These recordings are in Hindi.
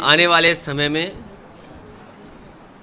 आने वाले समय में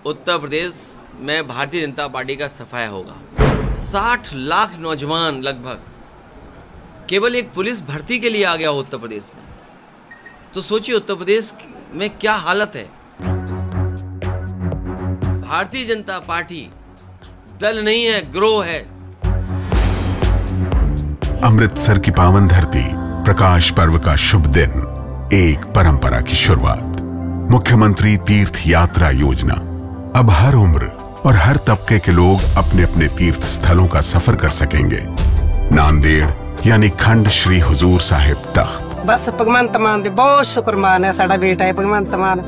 उत्तर प्रदेश में भारतीय जनता पार्टी का सफाया होगा। 60 लाख नौजवान लगभग केवल एक पुलिस भर्ती के लिए आ गया उत्तर प्रदेश में। तो सोचिए उत्तर प्रदेश में क्या हालत है। भारतीय जनता पार्टी दल नहीं है, गिरोह है। अमृतसर की पावन धरती, प्रकाश पर्व का शुभ दिन, एक परंपरा की शुरुआत। मुख्यमंत्री तीर्थ यात्रा योजना। अब हर उम्र और हर तबके के लोग अपने अपने तीर्थ स्थलों का सफर कर सकेंगे। नांदेड़ यानी खंड श्री हुजूर साहिब तख्त। बस भगवंत मान दे बहुत शुक्रमान है, साडा बेटा है भगवंत मान।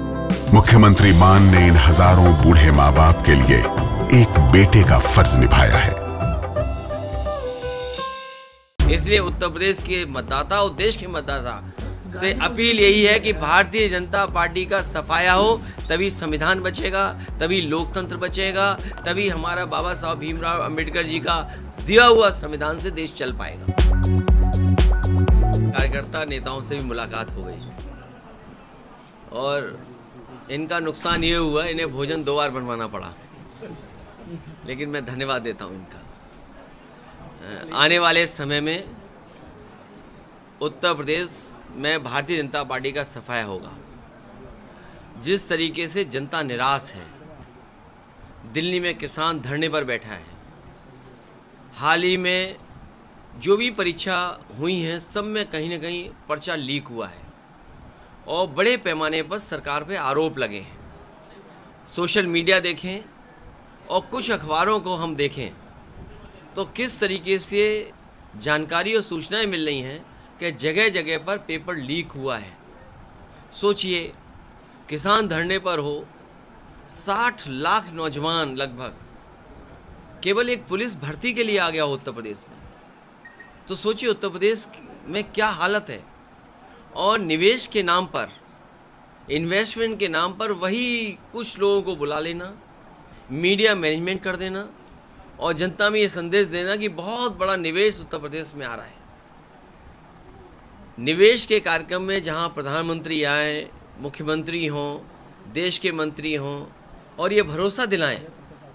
मुख्यमंत्री मान ने इन हजारों बूढ़े माँ बाप के लिए एक बेटे का फर्ज निभाया है। इसलिए उत्तर प्रदेश के मतदाता और देश के मतदाता से अपील यही है कि भारतीय जनता पार्टी का सफाया हो, तभी संविधान बचेगा, तभी लोकतंत्र बचेगा, तभी हमारा बाबा साहब भीमराव अंबेडकर जी का दिया हुआ संविधान से देश चल पाएगा। कार्यकर्ता नेताओं से भी मुलाकात हो गई और इनका नुकसान ये हुआ, इन्हें भोजन 2 बार बनवाना पड़ा, लेकिन मैं धन्यवाद देता हूँ इनका। आने वाले समय में उत्तर प्रदेश में भारतीय जनता पार्टी का सफाया होगा। जिस तरीके से जनता निराश है, दिल्ली में किसान धरने पर बैठा है, हाल ही में जो भी परीक्षा हुई हैं सब में कहीं ना कहीं पर्चा लीक हुआ है और बड़े पैमाने पर सरकार पे आरोप लगे हैं। सोशल मीडिया देखें और कुछ अखबारों को हम देखें तो किस तरीके से जानकारी और सूचनाएं मिल रही हैं कि जगह जगह पर पेपर लीक हुआ है। सोचिए किसान धरने पर हो, 60 लाख नौजवान लगभग केवल एक पुलिस भर्ती के लिए आ गया उत्तर प्रदेश में। तो सोचिए उत्तर प्रदेश में क्या हालत है। और निवेश के नाम पर, इन्वेस्टमेंट के नाम पर वही कुछ लोगों को बुला लेना, मीडिया मैनेजमेंट कर देना और जनता में ये संदेश देना कि बहुत बड़ा निवेश उत्तर प्रदेश में आ रहा है। निवेश के कार्यक्रम में जहां प्रधानमंत्री आए, मुख्यमंत्री हों, देश के मंत्री हों और ये भरोसा दिलाएं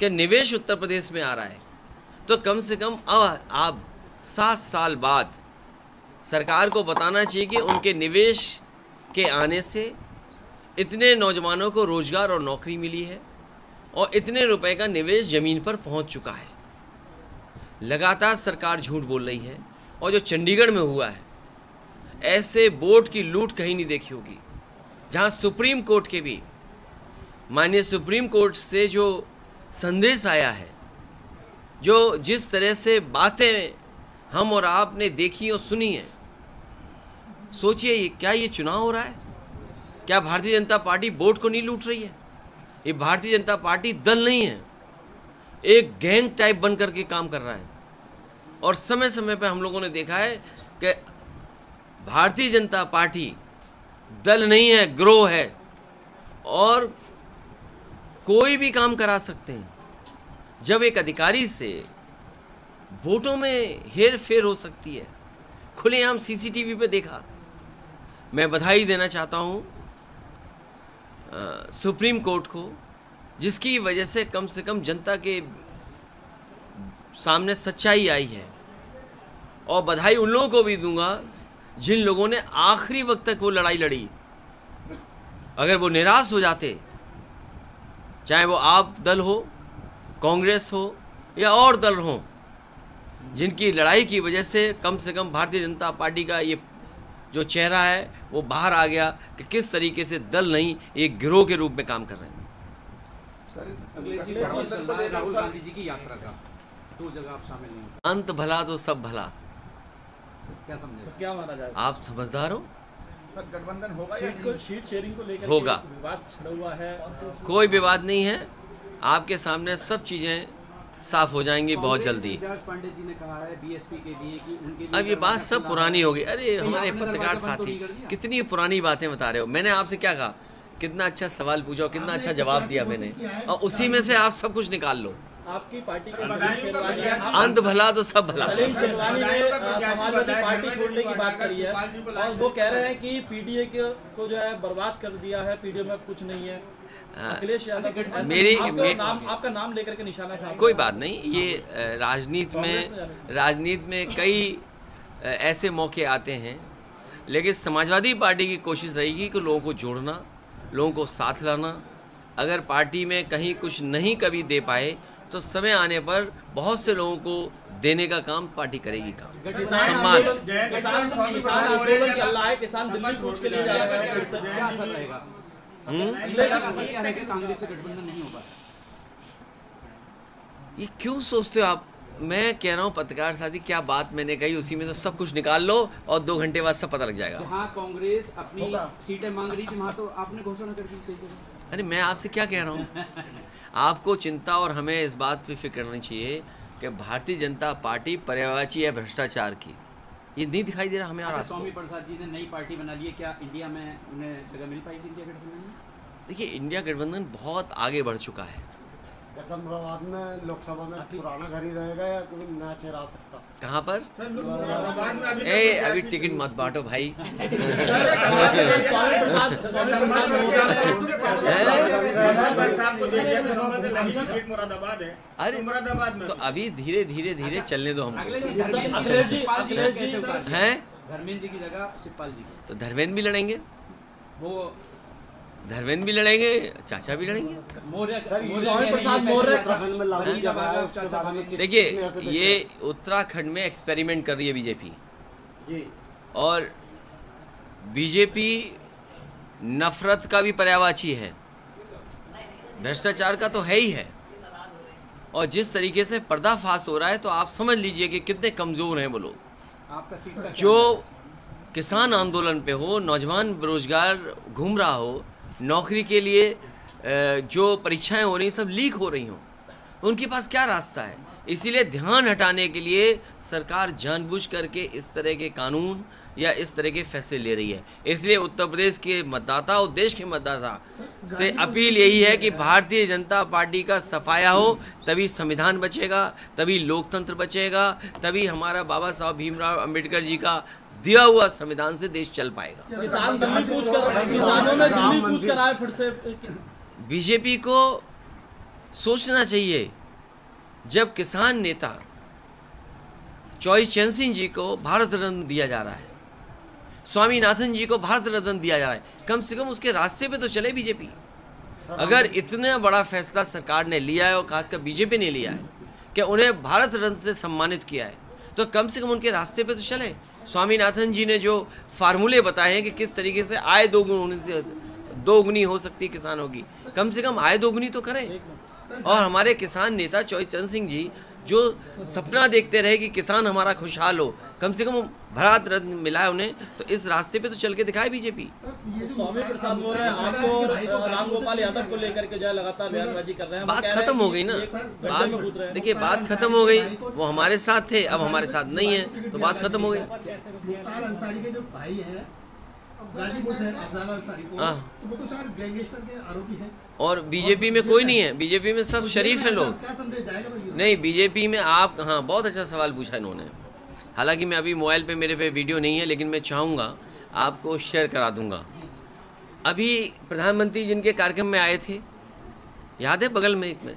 कि निवेश उत्तर प्रदेश में आ रहा है, तो कम से कम अब 7 साल बाद सरकार को बताना चाहिए कि उनके निवेश के आने से इतने नौजवानों को रोजगार और नौकरी मिली है और इतने रुपए का निवेश ज़मीन पर पहुंच चुका है। लगातार सरकार झूठ बोल रही है और जो चंडीगढ़ में हुआ है, ऐसे बोर्ड की लूट कहीं नहीं देखी होगी, जहां सुप्रीम कोर्ट के भी माननीय सुप्रीम कोर्ट से जो संदेश आया है, जो जिस तरह से बातें हम और आपने देखी और सुनी है। सोचिए क्या ये चुनाव हो रहा है? क्या भारतीय जनता पार्टी बोर्ड को नहीं लूट रही है? ये भारतीय जनता पार्टी दल नहीं है, एक गैंग टाइप बन करके काम कर रहा है। और समय समय पे हम लोगों ने देखा है कि भारतीय जनता पार्टी दल नहीं है, गिरोह है और कोई भी काम करा सकते हैं। जब एक अधिकारी से वोटों में हेर फेर हो सकती है, खुलेआम सीसीटीवी पे देखा। मैं बधाई देना चाहता हूँ सुप्रीम कोर्ट को, जिसकी वजह से कम जनता के सामने सच्चाई आई है। और बधाई उन लोगों को भी दूंगा जिन लोगों ने आखिरी वक्त तक वो लड़ाई लड़ी। अगर वो निराश हो जाते, चाहे वो आप दल हो, कांग्रेस हो या और दल हो, जिनकी लड़ाई की वजह से कम भारतीय जनता पार्टी का ये जो चेहरा है वो बाहर आ गया कि किस तरीके से दल नहीं, एक गिरोह के रूप में काम कर रहे हैं। राहुल गांधी जी की यात्रा का 2 जगह आप शामिल नहीं हो। अंत भला तो सब भला, क्या समझे? तो क्या माना जाए? आप समझदार हो? सर गठबंधन होगा या शीट शेयरिंग को लेकर होगा। विवाद छिड़ा हुआ है। कोई विवाद नहीं है, आपके सामने सब चीजें साफ हो जाएंगी बहुत जल्दी। पांडे जी ने कहा है बीएसपी के लिए कि उनके लिए अब ये बात सब पुरानी हो गई। अरे हमारे पत्रकार साथी कितनी पुरानी बातें बता रहे हो। मैंने आपसे क्या कहा, कितना अच्छा सवाल पूछा और कितना अच्छा जवाब दिया मैंने, और उसी में से आप सब कुछ निकाल लो। आपकी पार्टी के सलीम शेरवानी अंत भला तो सब भला। सलीम शेरवानी ने समाजवादी पार्टी छोड़ने की बात करी है और वो कह रहे हैं कि पीडीए को जो है बर्बाद कर दिया है, पीडीए में कुछ नहीं है। अखिलेश यादव आपका नाम लेकर के निशाना साहब। कोई बात नहीं, ये राजनीति में कई ऐसे मौके आते हैं, लेकिन समाजवादी पार्टी की कोशिश रहेगी कि लोगों को जोड़ना, लोगों को साथ लाना। अगर पार्टी में कहीं कुछ नहीं कभी दे पाए तो समय आने पर बहुत से लोगों को देने का काम पार्टी करेगी। काम सम्मान किसान दिल्ली कूच के लिए जा रहा है, क्या असर रहेगा? कांग्रेस से गठबंधन नहीं होगा, ये क्यों सोचते हो आप? मैं कह रहा हूँ पत्रकार साथी, क्या बात मैंने कही उसी में से सब कुछ निकाल लो और 2 घंटे बाद सब पता लग जाएगा। जहाँ कांग्रेस अपनी सीटें मांग रही थी वहाँ तो आपने घोषणा कर दी। अरे मैं आपसे क्या कह रहा हूँ, आपको चिंता और हमें इस बात पे फिक्र करनी चाहिए कि भारतीय जनता पार्टी पर्यायवाची है भ्रष्टाचार की। ये नहीं दिखाई दे रहा हमें। और स्वामी प्रसाद जी ने नई पार्टी बना ली है, क्या इंडिया में उन्हें जगह मिल पाएगी इंडिया गठबंधन में? देखिए, इंडिया गठबंधन बहुत आगे बढ़ चुका है। मुरादाबाद में लोकसभा में पुराना घर ही रहेगा या कोई नया चेहरा आ सकता? कहाँ पर? अभी टिकट मत बांटो भाई। अरे तो अभी धीरे धीरे चलने दो हमको। हैं? धर्मेंद्र जी की जगह शिवपाल जी। तो धर्मेंद्र भी लड़ेंगे, वो धर्मेंद्र भी लड़ेंगे, चाचा भी लड़ेंगे। देखिए, ये उत्तराखंड में एक्सपेरिमेंट कर रही है बीजेपी, और बीजेपी नफरत का भी पर्यायवाची है, भ्रष्टाचार का तो है ही है। और जिस तरीके से पर्दाफाश हो रहा है तो आप समझ लीजिए कि कितने कमज़ोर हैं वो लोग। जो किसान आंदोलन पे हो, नौजवान बेरोजगार घूम रहा हो, नौकरी के लिए जो परीक्षाएं हो रही सब लीक हो रही हों, उनके पास क्या रास्ता है? इसीलिए ध्यान हटाने के लिए सरकार जानबूझ करके इस तरह के कानून या इस तरह के फैसले ले रही है। इसलिए उत्तर प्रदेश के मतदाता और देश के मतदाता से अपील यही है कि भारतीय जनता पार्टी का सफाया हो, तभी संविधान बचेगा, तभी लोकतंत्र बचेगा, तभी हमारा बाबा साहब भीमराव अम्बेडकर जी का दिया हुआ संविधान से देश चल पाएगा। बीजेपी को सोचना चाहिए, जब किसान नेता चौधरी चरण सिंह जी को भारत रत्न दिया जा रहा है, स्वामीनाथन जी को भारत रत्न दिया जा रहा है, कम से कम उसके रास्ते पे तो चले बीजेपी। अगर इतना बड़ा फैसला सरकार ने लिया है और खासकर बीजेपी ने लिया है कि उन्हें भारत रत्न से सम्मानित किया है, तो कम से कम उनके रास्ते पे तो चले। स्वामीनाथन जी ने जो फार्मूले बताए हैं कि किस तरीके से आय दोगुनी हो सकती है किसानों की, कम से कम आय दोगुनी तो करें। और हमारे किसान नेता चौधरी चरण सिंह जी जो सपना देखते रहे कि किसान हमारा खुशहाल हो, कम से कम भारत रत्न मिला है उन्हें, तो इस रास्ते पे तो चल के दिखाए बीजेपी। स्वामी प्रसाद बोल रहे हैं आपको और रामगोपाल यादव को लेकर के जो लगातार बयानबाजी कर रहे हैं। बात खत्म हो गई ना, बात देखिए, बात खत्म हो गई। वो हमारे साथ थे, अब हमारे साथ नहीं है, तो बात खत्म हो गई। मुख्तार अंसारी के जो भाई हैं गाजीपुर से, अफजाल अंसारी को, तो वो तो शायद गैंगस्टर के आरोपी हैं। और बीजेपी में कोई नहीं है, बीजेपी में सब शरीफ हैं लोग। क्या संदेश जाएगा भाई? नहीं, बीजेपी में आप, हाँ, बहुत अच्छा सवाल पूछा इन्होंने। हालांकि मैं अभी मोबाइल पे मेरे पे वीडियो नहीं है, लेकिन मैं चाहूँगा आपको शेयर करा दूँगा। अभी प्रधानमंत्री जिनके कार्यक्रम में आए थे, याद है, बगल में एक में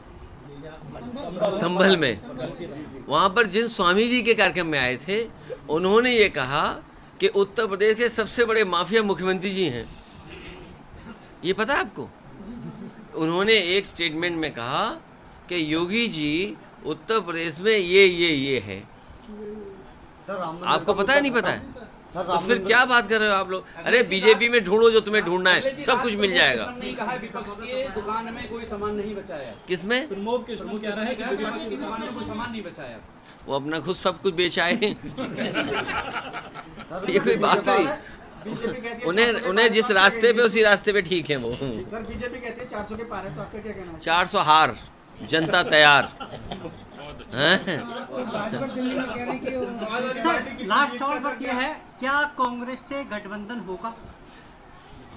संभल में, वहाँ पर जिन स्वामी जी के कार्यक्रम में आए थे, उन्होंने ये कहा कि उत्तर प्रदेश के सबसे बड़े माफिया मुख्यमंत्री जी हैं। ये पता है आपको? उन्होंने एक स्टेटमेंट में कहा कि योगी जी उत्तर प्रदेश में ये है। आपको पता है नहीं पता है? तो फिर क्या बात कर रहे हो आप लोग? अरे बीजेपी में ढूंढो जो तुम्हें ढूंढना है, सब कुछ मिल जाएगा। कहा विपक्ष की दुकान में कोई सामान नहीं बचाया। किसमें? प्रमोद कह रहे हैं कि विपक्ष की दुकान में कोई सामान नहीं बचाया। वो अपना खुद सब कुछ बेच आए। ये कोई बात नहीं। उन्हें जिस रास्ते पे, उसी रास्ते पे ठीक है वो। सर बीजेपी कहती है 400 के पार है, तो आपका क्या कहना है? 400 हार, जनता तैयार। लास्ट सवाल बस ये है, क्या कांग्रेस से गठबंधन होगा?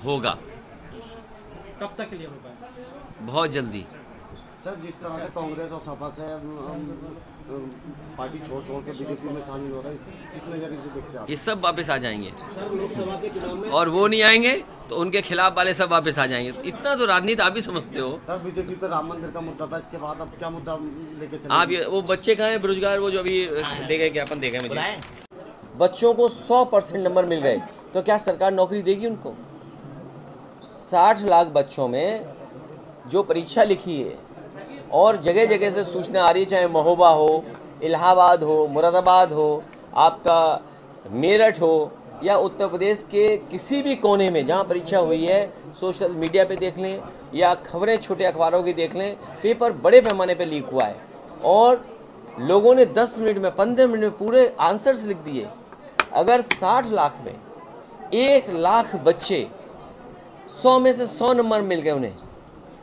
होगा। कब तक के लिए होगा? बहुत जल्दी। सर जिस तरह से कांग्रेस और सपा से पार्टी छोड़ के बीजेपी में शामिल हो रहा है, किस नजरिए से देखते हैं आप? ये सब वापस आ जाएंगे और वो नहीं आएंगे तो उनके खिलाफ वाले सब वापस आ जाएंगे। इतना तो राजनीति आप भी समझते हो। सर बीजेपी पे राम मंदिर का मुद्दा था, इसके बाद अब क्या मुद्दा लेके चले? आप ये वो बच्चे कहाँ हैं बेरोजगार, वो जो अभी देखे ज्ञापन देखे मुझे, बच्चों को 100% नंबर मिल गए, तो क्या सरकार नौकरी देगी उनको? 60 लाख बच्चों में जो परीक्षा लिखी है और जगह जगह से सूचना आ रही है, चाहे महोबा हो, इलाहाबाद हो, मुरादाबाद हो, आपका मेरठ हो या उत्तर प्रदेश के किसी भी कोने में जहां परीक्षा हुई है, सोशल मीडिया पे देख लें या खबरें छोटे अखबारों की देख लें, पेपर बड़े पैमाने पे लीक हुआ है और लोगों ने 10 मिनट में 15 मिनट में पूरे आंसर्स लिख दिए। अगर 60 लाख में 1 लाख बच्चे 100 में से 100 नंबर मिल गए, उन्हें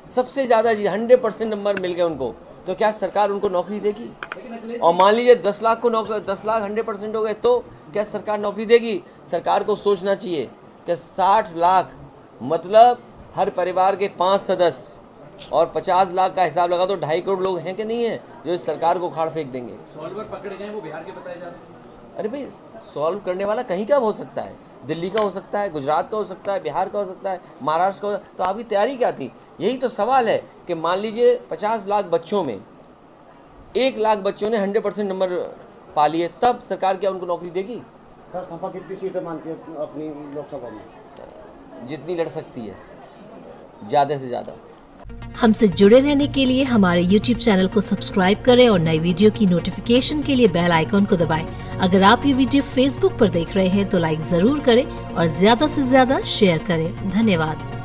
सबसे ज़्यादा 100% नंबर मिल गए उनको, तो क्या सरकार उनको नौकरी देगी? और मान लीजिए 10 लाख को 10 लाख 100% हो गए, तो क्या सरकार नौकरी देगी? सरकार को सोचना चाहिए कि 60 लाख मतलब हर परिवार के 5 सदस्य और 50 लाख का हिसाब लगा तो 2.5 करोड़ लोग हैं कि नहीं है जो इस सरकार को उखाड़ फेंक देंगे। सॉल्वर पकड़े गए वो बिहार के बताए जा रहे हैं। अरे भाई, सॉल्व करने वाला कहीं का हो सकता है, दिल्ली का हो सकता है, गुजरात का हो सकता है, बिहार का हो सकता है, महाराष्ट्र का हो, तो आपकी तैयारी क्या थी? यही तो सवाल है कि मान लीजिए 50 लाख बच्चों में 1 लाख बच्चों ने 100% नंबर पा लिए, तब सरकार क्या उनको नौकरी देगी? सर सपा कितनी सीटें मानती है अपनी लोकसभा में? जितनी लड़ सकती है, ज़्यादा से ज़्यादा। हमसे जुड़े रहने के लिए हमारे YouTube चैनल को सब्सक्राइब करें और नई वीडियो की नोटिफिकेशन के लिए बेल आइकॉन को दबाएं। अगर आप ये वीडियो Facebook पर देख रहे हैं तो लाइक जरूर करें और ज्यादा से ज्यादा शेयर करें। धन्यवाद।